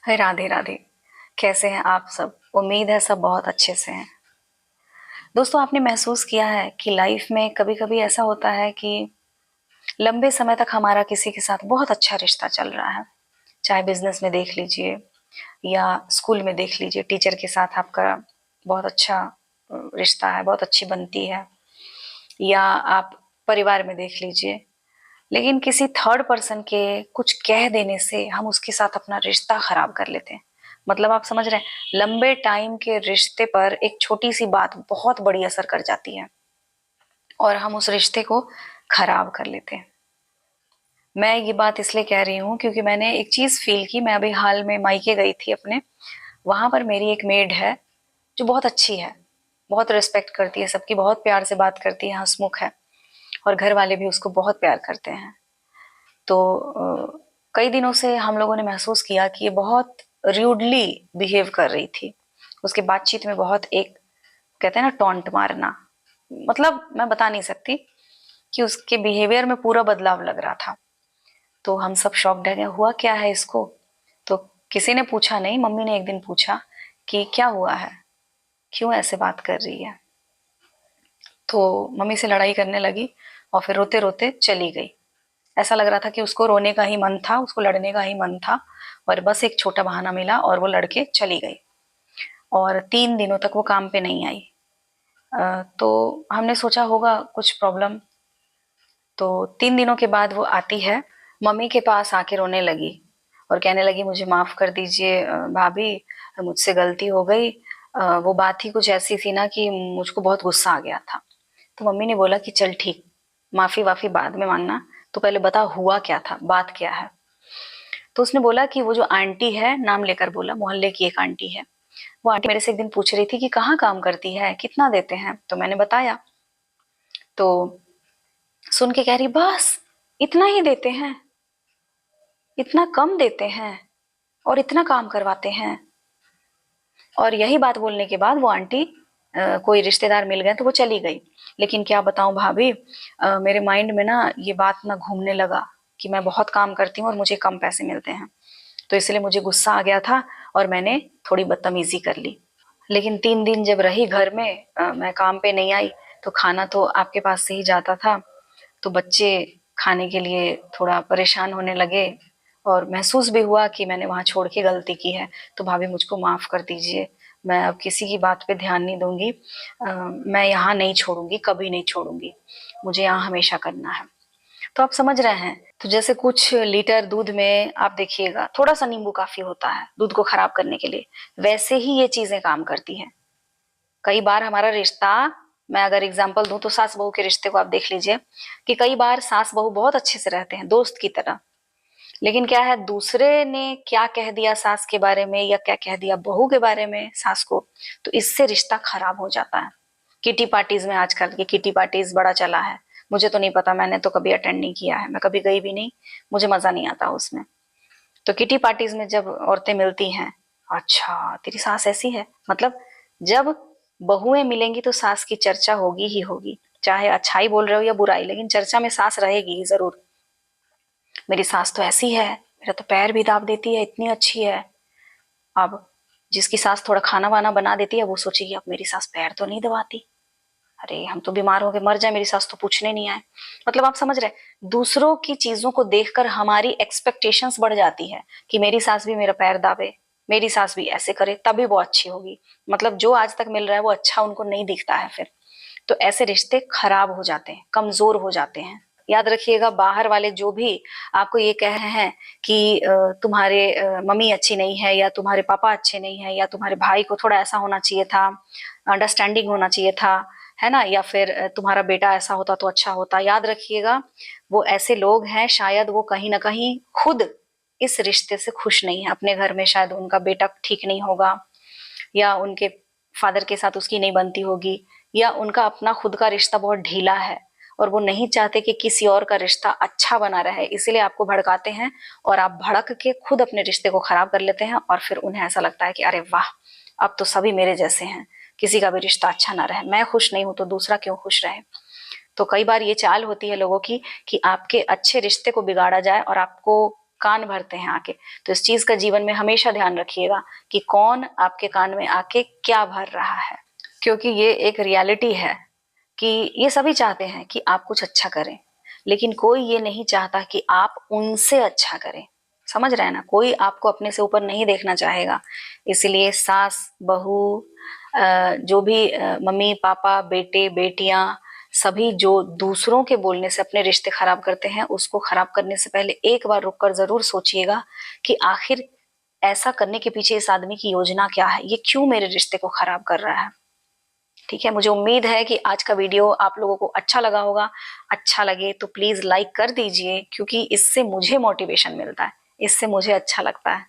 हाय राधे राधे। कैसे हैं आप सब? उम्मीद है सब बहुत अच्छे से हैं। दोस्तों, आपने महसूस किया है कि लाइफ में कभी कभी ऐसा होता है कि लंबे समय तक हमारा किसी के साथ बहुत अच्छा रिश्ता चल रहा है। चाहे बिजनेस में देख लीजिए या स्कूल में देख लीजिए, टीचर के साथ आपका बहुत अच्छा रिश्ता है, बहुत अच्छी बनती है। या आप परिवार में देख लीजिए, लेकिन किसी थर्ड पर्सन के कुछ कह देने से हम उसके साथ अपना रिश्ता खराब कर लेते हैं। मतलब आप समझ रहे हैं, लंबे टाइम के रिश्ते पर एक छोटी सी बात बहुत बड़ी असर कर जाती है और हम उस रिश्ते को खराब कर लेते हैं। मैं ये बात इसलिए कह रही हूँ क्योंकि मैंने एक चीज फील की। मैं अभी हाल में मायके गई थी अपने। वहां पर मेरी एक मेड है जो बहुत अच्छी है, बहुत रिस्पेक्ट करती है सबकी, बहुत प्यार से बात करती है, हंसमुख है और घर वाले भी उसको बहुत प्यार करते हैं। तो कई दिनों से हम लोगों ने महसूस किया कि ये बहुत र्यूडली बिहेव कर रही थी। उसके बातचीत में बहुत एक, कहते हैं ना, टॉन्ट मारना। मतलब मैं बता नहीं सकती कि उसके बिहेवियर में पूरा बदलाव लग रहा था। तो हम सब शॉक्ड है, हुआ क्या है इसको। तो किसी ने पूछा नहीं, मम्मी ने एक दिन पूछा कि क्या हुआ है, क्यों ऐसे बात कर रही है। तो मम्मी से लड़ाई करने लगी और फिर रोते रोते चली गई। ऐसा लग रहा था कि उसको रोने का ही मन था, उसको लड़ने का ही मन था, और बस एक छोटा बहाना मिला और वो लड़के चली गई। और 3 दिनों तक वो काम पे नहीं आई। तो हमने सोचा होगा कुछ प्रॉब्लम। तो 3 दिनों के बाद वो आती है, मम्मी के पास आके रोने लगी और कहने लगी मुझे माफ कर दीजिए भाभी, मुझसे गलती हो गई। वो बात ही कुछ ऐसी थी ना कि मुझको बहुत गुस्सा आ गया था। तो मम्मी ने बोला कि चल ठीक, माफी वाफी बाद में मांगना, तो पहले बता हुआ क्या था, बात क्या है। तो उसने बोला कि वो जो आंटी है, नाम लेकर बोला, मोहल्ले की एक आंटी है, वो आंटी मेरे से एक दिन पूछ रही थी कि कहाँ काम करती है, कितना देते हैं। तो मैंने बताया। तो सुन के कह रही बस इतना ही देते हैं, इतना कम देते हैं और इतना काम करवाते हैं। और यही बात बोलने के बाद वो आंटी कोई रिश्तेदार मिल गए तो वो चली गई। लेकिन क्या बताऊं भाभी, मेरे माइंड में ना ये बात ना घूमने लगा कि मैं बहुत काम करती हूँ और मुझे कम पैसे मिलते हैं। तो इसलिए मुझे गुस्सा आ गया था और मैंने थोड़ी बदतमीजी कर ली। लेकिन 3 दिन जब रही घर में, मैं काम पे नहीं आई, तो खाना तो आपके पास से ही जाता था। तो बच्चे खाने के लिए थोड़ा परेशान होने लगे और महसूस भी हुआ कि मैंने वहां छोड़ के गलती की है। तो भाभी मुझको माफ कर दीजिए, मैं अब किसी की बात पे ध्यान नहीं दूंगी। मैं यहाँ नहीं छोड़ूंगी, कभी नहीं छोड़ूंगी, मुझे यहाँ हमेशा करना है। तो आप समझ रहे हैं। तो जैसे कुछ लीटर दूध में आप देखिएगा थोड़ा सा नींबू काफी होता है दूध को खराब करने के लिए, वैसे ही ये चीजें काम करती हैं। कई बार हमारा रिश्ता, मैं अगर एग्जांपल दूं तो सास बहू के रिश्ते को आप देख लीजिए कि कई बार सास बहू बहुत अच्छे से रहते हैं, दोस्त की तरह। लेकिन क्या है, दूसरे ने क्या कह दिया सास के बारे में या क्या कह दिया बहू के बारे में सास को, तो इससे रिश्ता खराब हो जाता है। किटी पार्टीज में, आजकल की किटी पार्टीज बड़ा चला है। मुझे तो नहीं पता, मैंने तो कभी अटेंड नहीं किया है, मैं कभी गई भी नहीं, मुझे मजा नहीं आता उसमें। तो किटी पार्टीज में जब औरतें मिलती हैं, अच्छा तेरी सास ऐसी है, मतलब जब बहुएं मिलेंगी तो सास की चर्चा होगी ही होगी। चाहे अच्छाई बोल रहे हो या बुराई, लेकिन चर्चा में सास रहेगी ही जरूर। मेरी सास तो ऐसी है, मेरा तो पैर भी दाब देती है, इतनी अच्छी है। अब जिसकी सास थोड़ा खाना वाना बना देती है वो सोचेगी अब मेरी सास पैर तो नहीं दबाती, अरे हम तो बीमार हो गए मर जाए, मेरी सास तो पूछने नहीं आए। मतलब आप समझ रहे, दूसरों की चीजों को देखकर हमारी एक्सपेक्टेशंस बढ़ जाती है कि मेरी सास भी मेरा पैर दाबे, मेरी सास भी ऐसे करे तभी वो अच्छी होगी। मतलब जो आज तक मिल रहा है वो अच्छा उनको नहीं दिखता है फिर। तो ऐसे रिश्ते खराब हो जाते हैं, कमजोर हो जाते हैं। याद रखिएगा, बाहर वाले जो भी आपको ये कह रहे हैं कि तुम्हारे मम्मी अच्छी नहीं है या तुम्हारे पापा अच्छे नहीं है या तुम्हारे भाई को थोड़ा ऐसा होना चाहिए था, अंडरस्टैंडिंग होना चाहिए था, है ना, या फिर तुम्हारा बेटा ऐसा होता तो अच्छा होता, याद रखिएगा वो ऐसे लोग हैं, शायद वो कहीं ना कहीं खुद इस रिश्ते से खुश नहीं है। अपने घर में शायद उनका बेटा ठीक नहीं होगा या उनके फादर के साथ उसकी नहीं बनती होगी, या उनका अपना खुद का रिश्ता बहुत ढीला है और वो नहीं चाहते कि किसी और का रिश्ता अच्छा बना रहे, इसलिए आपको भड़काते हैं और आप भड़क के खुद अपने रिश्ते को खराब कर लेते हैं। और फिर उन्हें ऐसा लगता है कि अरे वाह, अब तो सभी मेरे जैसे हैं, किसी का भी रिश्ता अच्छा ना रहे, मैं खुश नहीं हूं तो दूसरा क्यों खुश रहे। तो कई बार ये चाल होती है लोगों की कि आपके अच्छे रिश्ते को बिगाड़ा जाए और आपको कान भरते हैं आके। तो इस चीज का जीवन में हमेशा ध्यान रखिएगा कि कौन आपके कान में आके क्या भर रहा है, क्योंकि ये एक रियलिटी है कि ये सभी चाहते हैं कि आप कुछ अच्छा करें, लेकिन कोई ये नहीं चाहता कि आप उनसे अच्छा करें। समझ रहे हैं ना, कोई आपको अपने से ऊपर नहीं देखना चाहेगा। इसलिए सास बहू, जो भी मम्मी पापा बेटे बेटियां, सभी जो दूसरों के बोलने से अपने रिश्ते खराब करते हैं, उसको खराब करने से पहले एक बार रुककर जरूर सोचिएगा कि आखिर ऐसा करने के पीछे इस आदमी की योजना क्या है, ये क्यों मेरे रिश्ते को खराब कर रहा है। ठीक है, मुझे उम्मीद है कि आज का वीडियो आप लोगों को अच्छा लगा होगा। अच्छा लगे तो प्लीज लाइक कर दीजिए, क्योंकि इससे मुझे मोटिवेशन मिलता है, इससे मुझे अच्छा लगता है।